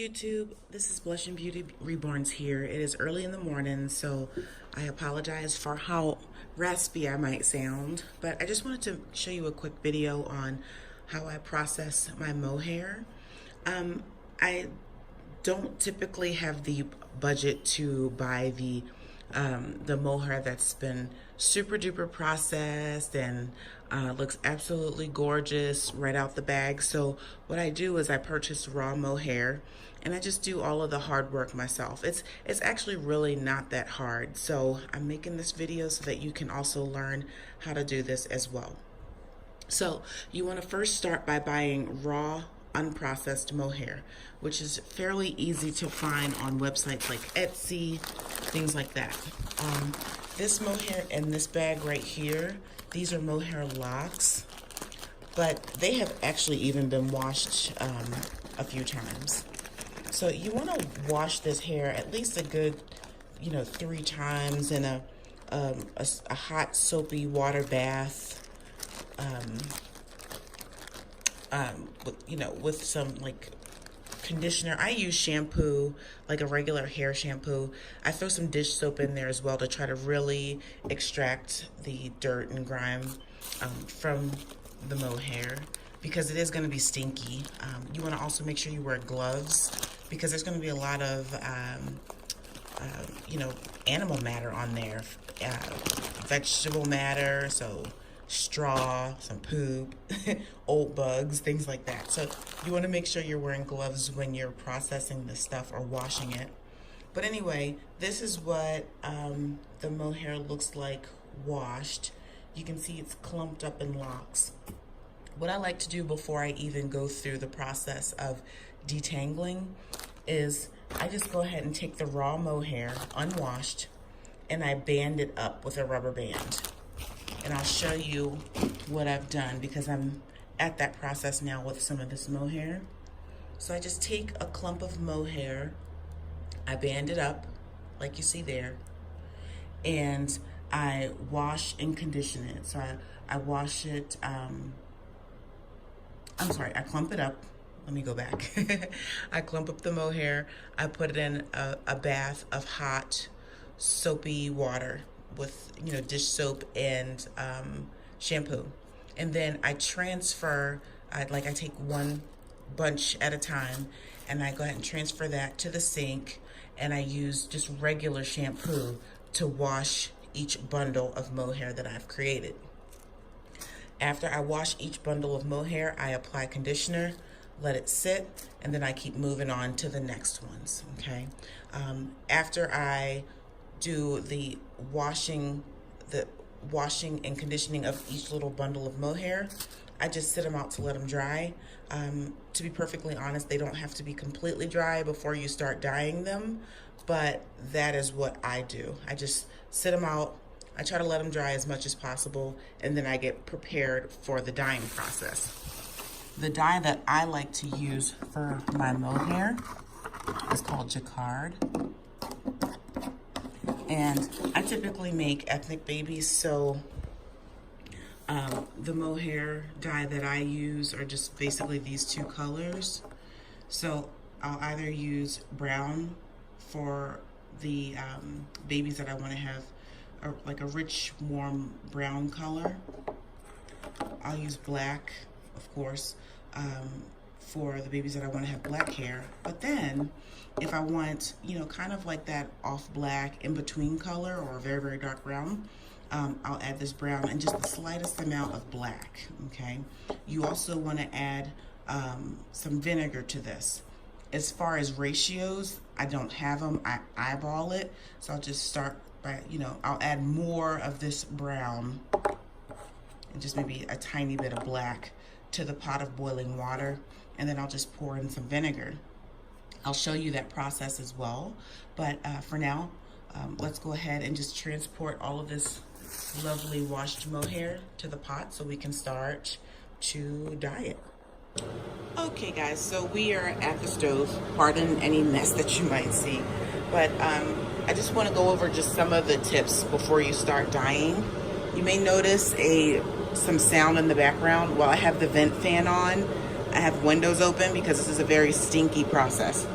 YouTube, this is Blush and Beauty Reborns here. It is early in the morning, so I apologize for how raspy I might sound, but I just wanted to show you a quick video on how I process my mohair. I don't typically have the budget to buy the mohair that's been super duper processed and looks absolutely gorgeous right out the bag. So what I do is I purchase raw mohair and I just do all of the hard work myself. It's actually really not that hard. So I'm making this video so that you can also learn how to do this as well. So you want to first start by buying raw unprocessed mohair, which is fairly easy to find on websites like Etsy, things like that. This mohair in this bag right here, these are mohair locks, but they have actually even been washed a few times. So you want to wash this hair at least a good, 3 times in a hot soapy water bath. With some like conditioner. I use shampoo, like a regular hair shampoo. I throw some dish soap in there as well to try to really extract the dirt and grime from the mohair, because it is going to be stinky. You want to also make sure you wear gloves, because there's going to be a lot of animal matter on there, vegetable matter, so straw, some poop, old bugs, things like that. So you want to make sure you're wearing gloves when you're processing this stuff or washing it. But anyway, this is what the mohair looks like washed. You can see it's clumped up in locks. What I like to do before I even go through the process of detangling is I just go ahead and take the raw mohair, unwashed, and I band it up with a rubber band. And I'll show you what I've done, because I'm at that process now with some of this mohair. So I just take a clump of mohair, I band it up like you see there, and I wash and condition it. So I wash it, I clump it up. Let me go back. I clump up the mohair, I put it in a bath of hot soapy water with dish soap and shampoo, and then I transfer. I take one bunch at a time, and I go ahead and transfer that to the sink, and I use just regular shampoo to wash each bundle of mohair that I've created. After I wash each bundle of mohair, I apply conditioner, let it sit, and then I keep moving on to the next ones. Okay. After I do the washing and conditioning of each little bundle of mohair, I just sit them out to let them dry. To be perfectly honest, they don't have to be completely dry before you start dyeing them, but that is what I do. I just sit them out. I try to let them dry as much as possible, and then I get prepared for the dyeing process. The dye that I like to use for my mohair is called Jacquard. And I typically make ethnic babies, so the mohair dye that I use are just basically these two colors. So I'll either use brown for the babies that I want to have like a rich, warm brown color. I'll use black, of course, for the babies that I want to have black hair. But then if I want, kind of like that off black in between color or very, very dark brown, I'll add this brown and just the slightest amount of black. Okay. You also want to add some vinegar to this. As far as ratios, I don't have them. I eyeball it. So I'll just start by, I'll add more of this brown and just maybe a tiny bit of black to the pot of boiling water, and then I'll just pour in some vinegar. I'll show you that process as well, but for now, let's go ahead and just transport all of this lovely washed mohair to the pot so we can start to dye it. Okay guys, so we are at the stove. Pardon any mess that you might see, but I just want to go over just some of the tips before you start dyeing. You may notice some sound in the background. While I have the vent fan on, I have windows open because this is a very stinky process.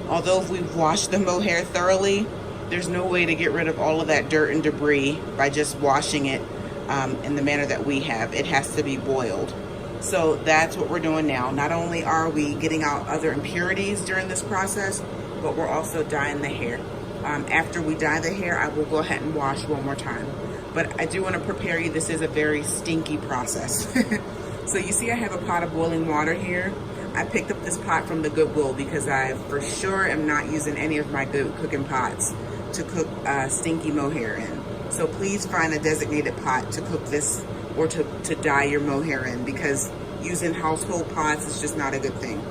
Although if we've washed the mohair thoroughly, there's no way to get rid of all of that dirt and debris by just washing it in the manner that we have. It has to be boiled. So that's what we're doing now. Not only are we getting out other impurities during this process, but we're also dyeing the hair. After we dye the hair, I will go ahead and wash one more time. But I do want to prepare you, this is a very stinky process. So you see I have a pot of boiling water here. I picked up this pot from the Goodwill because I for sure am not using any of my good cooking pots to cook stinky mohair in. So please find a designated pot to cook this or to dye your mohair in, because using household pots is just not a good thing.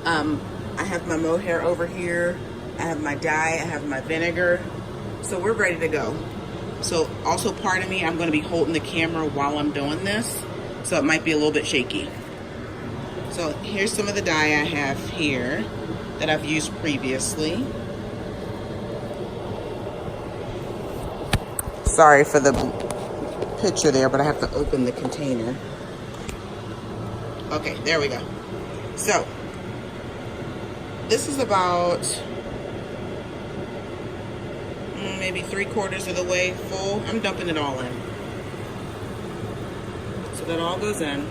I have my mohair over here. I have my dye, I have my vinegar. So we're ready to go. So also pardon me, I'm gonna be holding the camera while I'm doing this, so it might be a little bit shaky. So here's some of the dye I have here that I've used previously. Sorry for the picture there, but I have to open the container. Okay, there we go. So this is about maybe 3/4 of the way full. I'm dumping it all in. So that all goes in.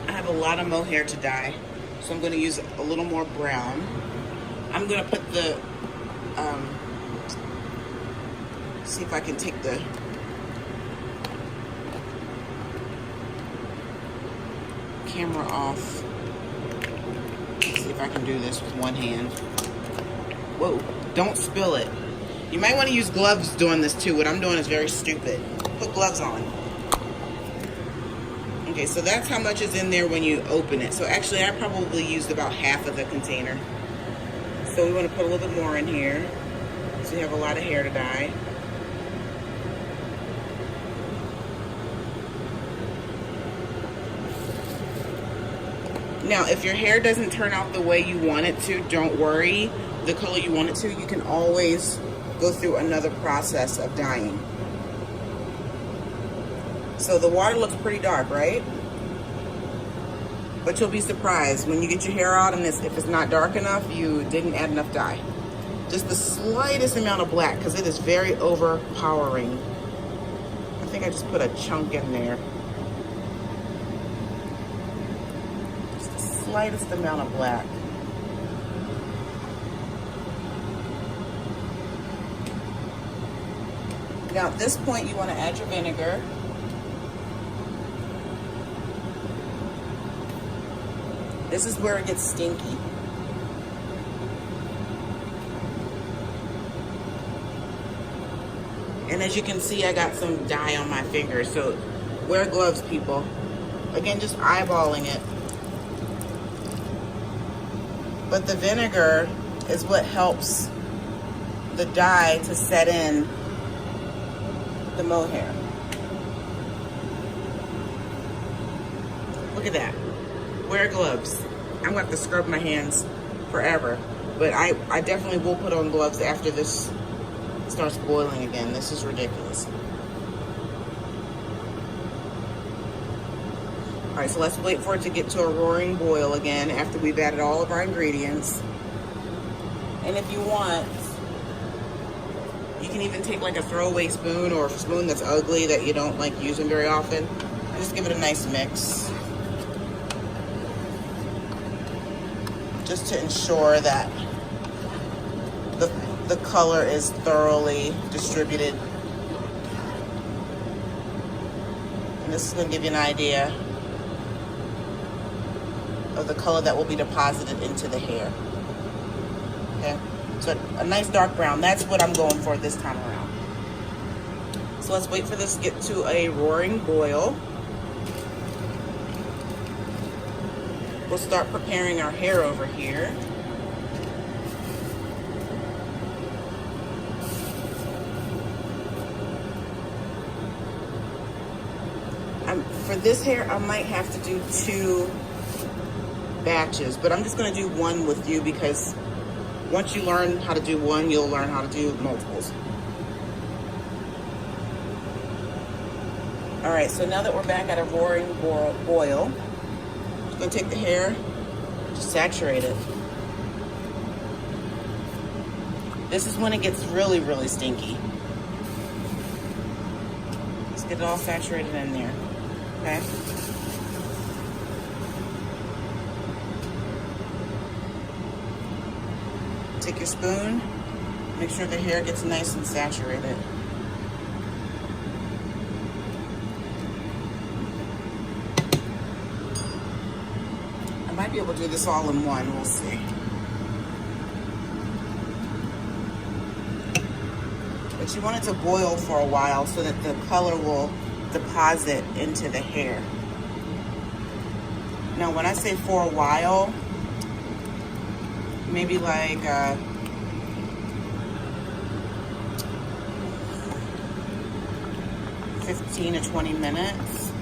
I have a lot of mohair to dye, so I'm going to use a little more brown. I'm going to put the, see if I can take the camera off. Let's see if I can do this with one hand. Whoa, don't spill it. You might want to use gloves doing this too. What I'm doing is very stupid. Put gloves on. Okay, so that's how much is in there when you open it. So actually I probably used about half of the container. So we want to put a little bit more in here. So you have a lot of hair to dye. Now, if your hair doesn't turn out the way you want it to, don't worry. The color you want it to, you can always go through another process of dyeing. So the water looks pretty dark, right? But you'll be surprised when you get your hair out and if it's not dark enough, you didn't add enough dye. Just the slightest amount of black, because it is very overpowering. I think I just put a chunk in there. Just the slightest amount of black. Now at this point you want to add your vinegar. This is where it gets stinky. And as you can see, I got some dye on my fingers, so wear gloves, people. Again, just eyeballing it. But the vinegar is what helps the dye to set in the mohair. Look at that. Wear gloves. I'm gonna have to scrub my hands forever, but I definitely will put on gloves after this starts boiling again. This is ridiculous. All right, so let's wait for it to get to a roaring boil again after we've added all of our ingredients. And if you want, you can even take like a throwaway spoon or a spoon that's ugly that you don't like using very often. Just give it a nice mix. Just to ensure that the color is thoroughly distributed. And this is going to give you an idea of the color that will be deposited into the hair. Okay, so a nice dark brown. That's what I'm going for this time around. So let's wait for this to get to a roaring boil. We'll start preparing our hair over here. For this hair, I might have to do 2 batches, but I'm just gonna do one with you because once you learn how to do one, you'll learn how to do multiples. All right, so now that we're back at a roaring boil, I'm gonna take the hair, just saturate it. This is when it gets really, really stinky. Let's get it all saturated in there, okay? Take your spoon, make sure the hair gets nice and saturated. I might be able to do this all in one, we'll see. But you want it to boil for a while so that the color will deposit into the hair. Now, when I say for a while, maybe like 15 to 20 minutes.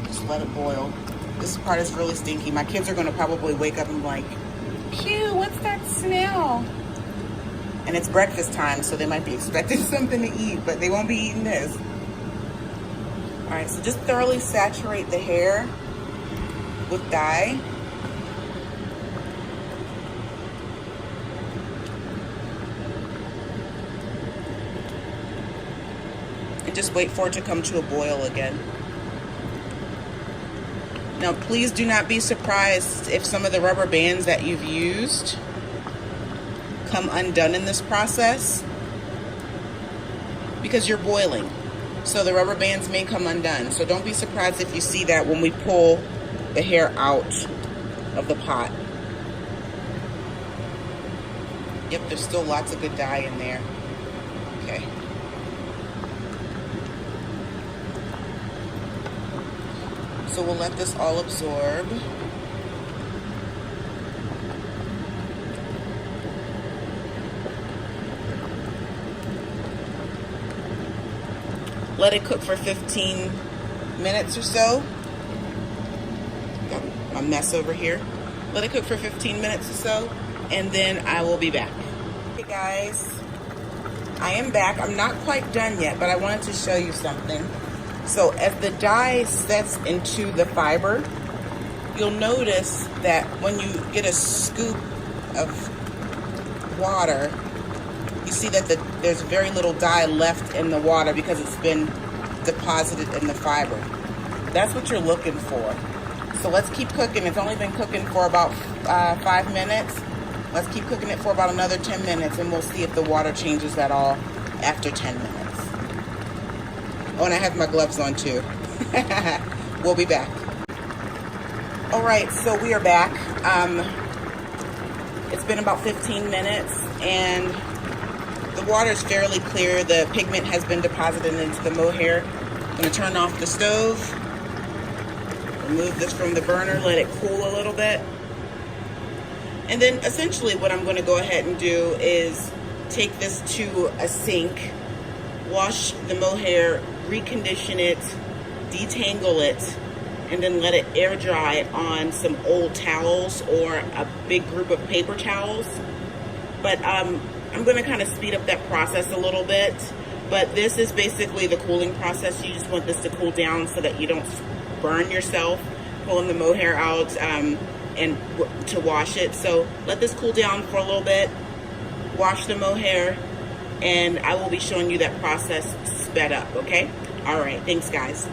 Just let it boil. This part is really stinky. My kids are gonna probably wake up and be like, "Pew, what's that smell?" And it's breakfast time, so they might be expecting something to eat, but they won't be eating this. All right, so just thoroughly saturate the hair with dye. And just wait for it to come to a boil again. Now, please do not be surprised if some of the rubber bands that you've used come undone in this process, because you're boiling. So the rubber bands may come undone. So don't be surprised if you see that when we pull the hair out of the pot. Yep, there's still lots of good dye in there. Okay. So we'll let this all absorb. Let it cook for 15 minutes or so. Got a mess over here. Let it cook for 15 minutes or so, and then I will be back. Hey guys, I am back. I'm not quite done yet, but I wanted to show you something. So as the dye sets into the fiber, you'll notice that when you get a scoop of water, you see that there's very little dye left in the water because it's been deposited in the fiber. That's what you're looking for. So let's keep cooking. It's only been cooking for about 5 minutes. Let's keep cooking it for about another 10 minutes, and we'll see if the water changes at all after 10 minutes. Oh, and I have my gloves on too. We'll be back. All right, so we are back. It's been about 15 minutes, and the water is fairly clear. The pigment has been deposited into the mohair. I'm gonna turn off the stove, remove this from the burner, let it cool a little bit. And then essentially what I'm gonna go ahead and do is take this to a sink, wash the mohair, recondition it, detangle it, and then let it air dry on some old towels or a big group of paper towels. But I'm going to kind of speed up that process a little bit. But this is basically the cooling process. You just want this to cool down so that you don't burn yourself pulling the mohair out and to wash it. So let this cool down for a little bit, wash the mohair, and I will be showing you that process sped up, okay? All right, thanks guys.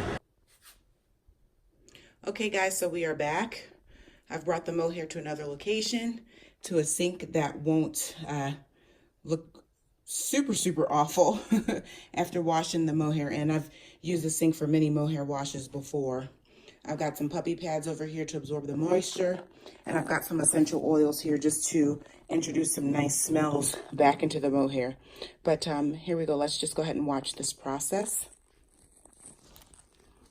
Okay guys, so we are back. I've brought the mohair to another location, to a sink that won't look super awful after washing the mohair. And I've used the sink for many mohair washes before. I've got some puppy pads over here to absorb the moisture, and I've got some essential oils here just to introduce some nice smells back into the mohair. But here we go. Let's just go ahead and watch this process.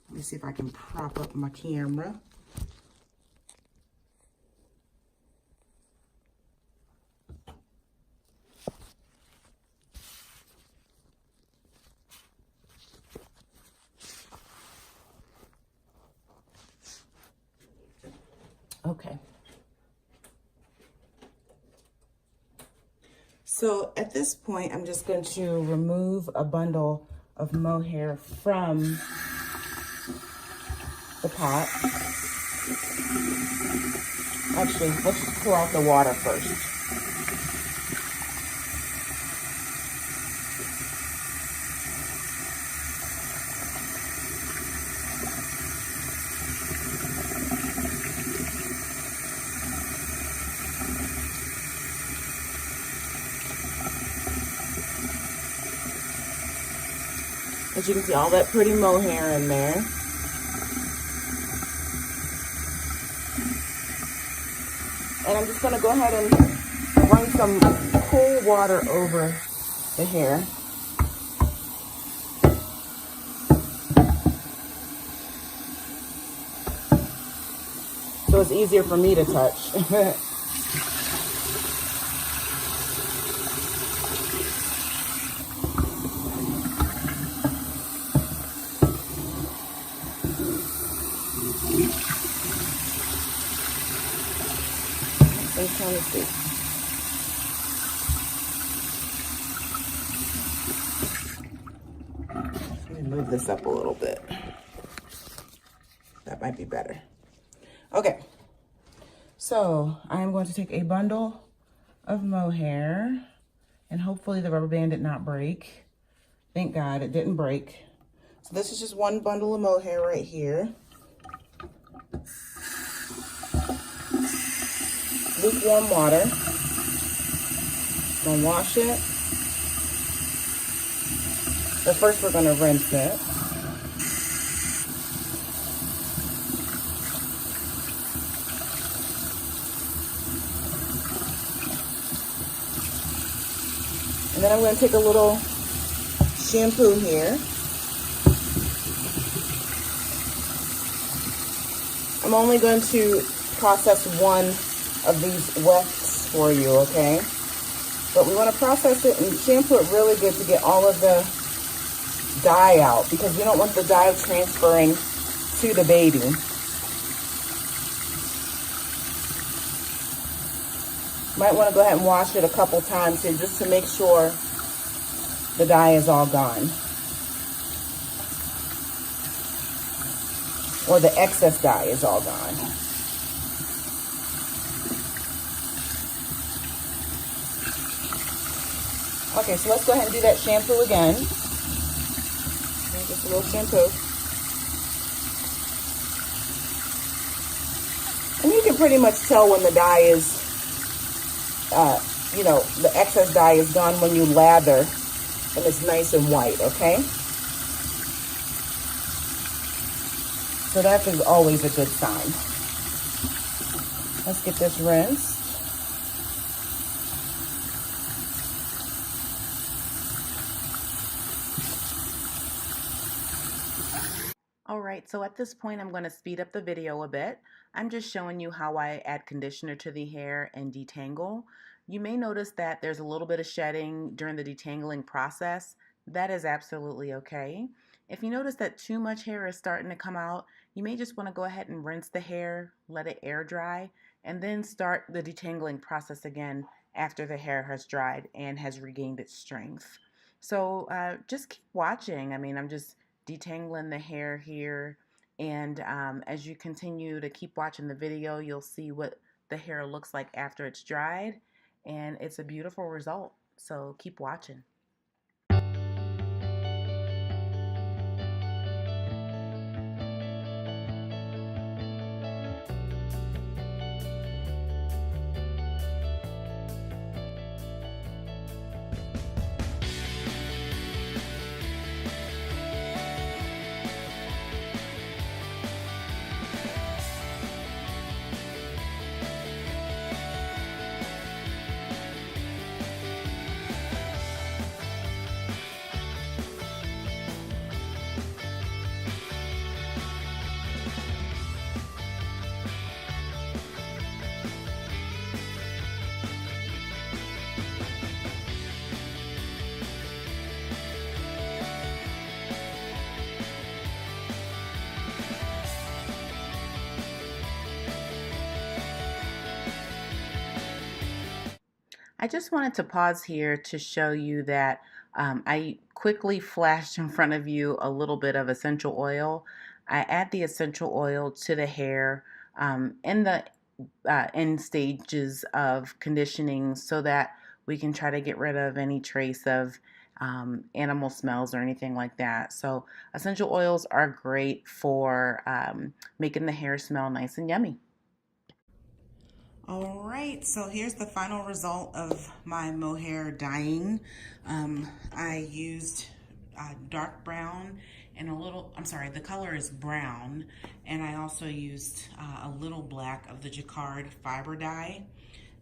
Let me see if I can prop up my camera. Okay. So at this point, I'm just going to remove a bundle of mohair from the pot. Actually, let's just pour out the water first. As you can see, all that pretty mohair in there. And I'm just gonna go ahead and run some cool water over the hair. So it's easier for me to touch. I'm trying to see. Let me move this up a little bit. That might be better. Okay. So I'm going to take a bundle of mohair, and hopefully the rubber band did not break. Thank God it didn't break. So this is just one bundle of mohair right here. Lukewarm water. Gonna wash it. But first we're gonna rinse it. And then I'm going to take a little shampoo here. I'm only going to process one of these wefts for you, okay? But we want to process it and shampoo it really good to get all of the dye out, because we don't want the dye transferring to the baby. Might want to go ahead and wash it a couple times here just to make sure the dye is all gone. Or the excess dye is all gone. Okay, so let's go ahead and do that shampoo again. Just a little shampoo. And you can pretty much tell when the dye is you know, the excess dye is gone when you lather and it's nice and white, okay? So that is always a good sign. Let's get this rinsed. All right, so at this point, I'm going to speed up the video a bit. I'm just showing you how I add conditioner to the hair and detangle. You may notice that there's a little bit of shedding during the detangling process. That is absolutely okay. If you notice that too much hair is starting to come out, you may just want to go ahead and rinse the hair, let it air dry, and then start the detangling process again after the hair has dried and has regained its strength. So just keep watching. I mean, I'm just detangling the hair here, and as you continue to keep watching the video, you'll see what the hair looks like after it's dried, and it's a beautiful result. So keep watching. I just wanted to pause here to show you that I quickly flashed in front of you a little bit of essential oil. I add the essential oil to the hair in the end stages of conditioning so that we can try to get rid of any trace of animal smells or anything like that. So essential oils are great for making the hair smell nice and yummy. All right, so here's the final result of my mohair dyeing. I used dark brown and a little, I'm sorry, the color is brown. And I also used a little black of the Jacquard fiber dye.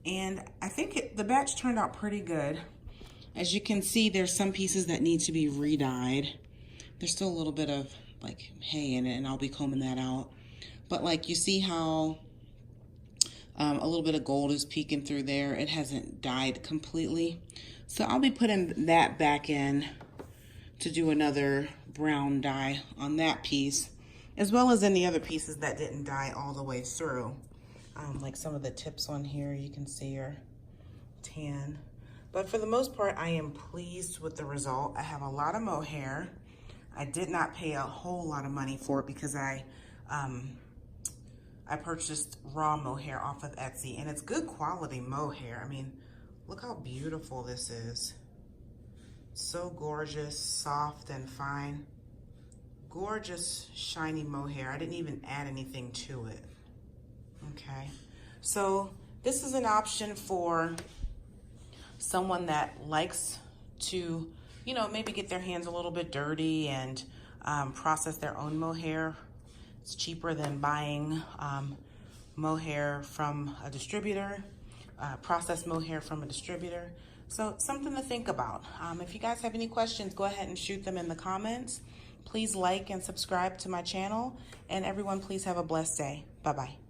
And I think the batch turned out pretty good. As you can see, there's some pieces that need to be re-dyed. There's still a little bit of like hay in it, and I'll be combing that out. But like you see how a little bit of gold is peeking through there. It hasn't dyed completely. So I'll be putting that back in to do another brown dye on that piece, as well as any other pieces that didn't dye all the way through. Like some of the tips on here you can see are tan. But for the most part, I am pleased with the result. I have a lot of mohair. I did not pay a whole lot of money for it because I purchased raw mohair off of Etsy, and it's good quality mohair. I mean, look how beautiful this is. So gorgeous, soft and fine. Gorgeous, shiny mohair. I didn't even add anything to it. Okay, so this is an option for someone that likes to, you know, maybe get their hands a little bit dirty and process their own mohair. It's cheaper than buying mohair from a distributor, processed mohair from a distributor. So something to think about. If you guys have any questions, go ahead and shoot them in the comments. Please like and subscribe to my channel. And everyone, please have a blessed day. Bye-bye.